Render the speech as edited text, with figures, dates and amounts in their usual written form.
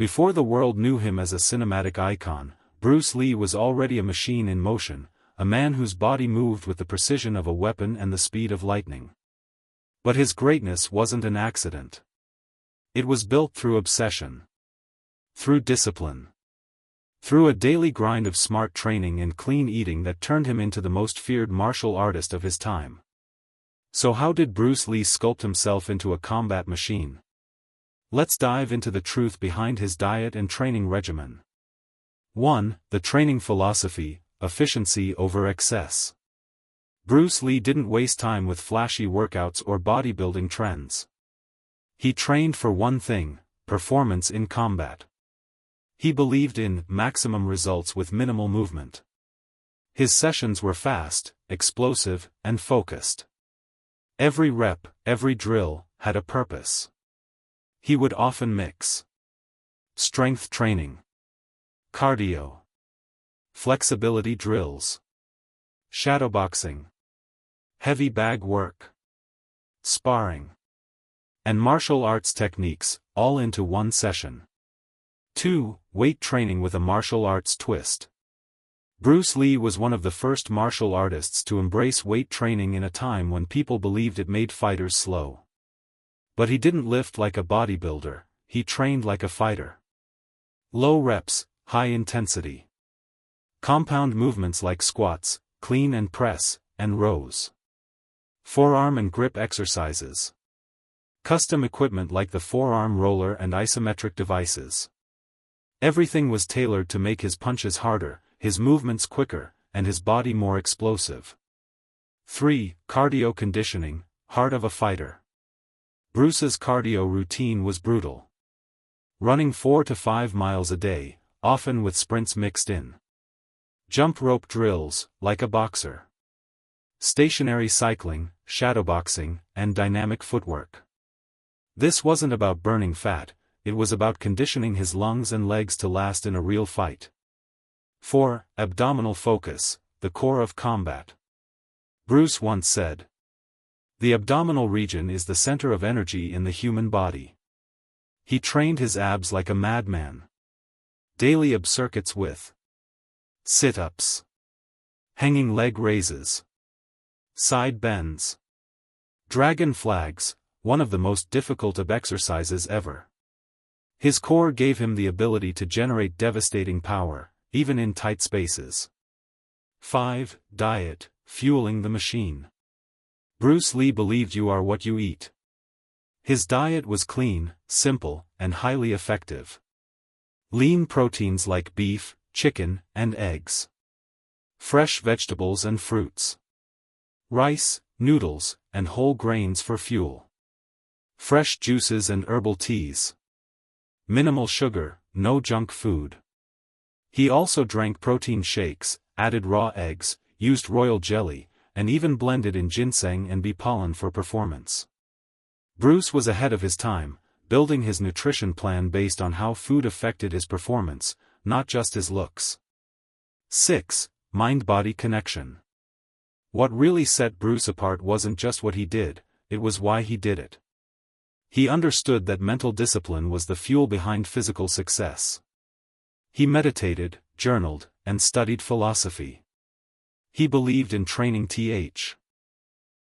Before the world knew him as a cinematic icon, Bruce Lee was already a machine in motion, a man whose body moved with the precision of a weapon and the speed of lightning. But his greatness wasn't an accident. It was built through obsession. Through discipline. Through a daily grind of smart training and clean eating that turned him into the most feared martial artist of his time. So how did Bruce Lee sculpt himself into a combat machine? Let's dive into the truth behind his diet and training regimen. 1. The training philosophy, efficiency over excess. Bruce Lee didn't waste time with flashy workouts or bodybuilding trends. He trained for one thing: performance in combat. He believed in maximum results with minimal movement. His sessions were fast, explosive, and focused. Every rep, every drill, had a purpose. He would often mix strength training, cardio, flexibility drills, shadowboxing, heavy bag work, sparring, and martial arts techniques, all into one session. 2. Weight training with a martial arts twist. Bruce Lee was one of the first martial artists to embrace weight training in a time when people believed it made fighters slow. But he didn't lift like a bodybuilder, he trained like a fighter. Low reps, high intensity. Compound movements like squats, clean and press, and rows. Forearm and grip exercises. Custom equipment like the forearm roller and isometric devices. Everything was tailored to make his punches harder, his movements quicker, and his body more explosive. 3. Cardio conditioning, heart of a fighter. Bruce's cardio routine was brutal. Running 4 to 5 miles a day, often with sprints mixed in. Jump rope drills, like a boxer. Stationary cycling, shadowboxing, and dynamic footwork. This wasn't about burning fat, it was about conditioning his lungs and legs to last in a real fight. 4. Abdominal focus, the core of combat. Bruce once said, "The abdominal region is the center of energy in the human body." He trained his abs like a madman. Daily ab circuits with sit-ups, hanging leg raises, side bends, dragon flags, one of the most difficult ab exercises ever. His core gave him the ability to generate devastating power, even in tight spaces. 5. Diet, fueling the machine. Bruce Lee believed you are what you eat. His diet was clean, simple, and highly effective. Lean proteins like beef, chicken, and eggs. Fresh vegetables and fruits. Rice, noodles, and whole grains for fuel. Fresh juices and herbal teas. Minimal sugar, no junk food. He also drank protein shakes, added raw eggs, used royal jelly, and even blended in ginseng and bee pollen for performance. Bruce was ahead of his time, building his nutrition plan based on how food affected his performance, not just his looks. 6. Mind-body connection. What really set Bruce apart wasn't just what he did, it was why he did it. He understood that mental discipline was the fuel behind physical success. He meditated, journaled, and studied philosophy. He believed in training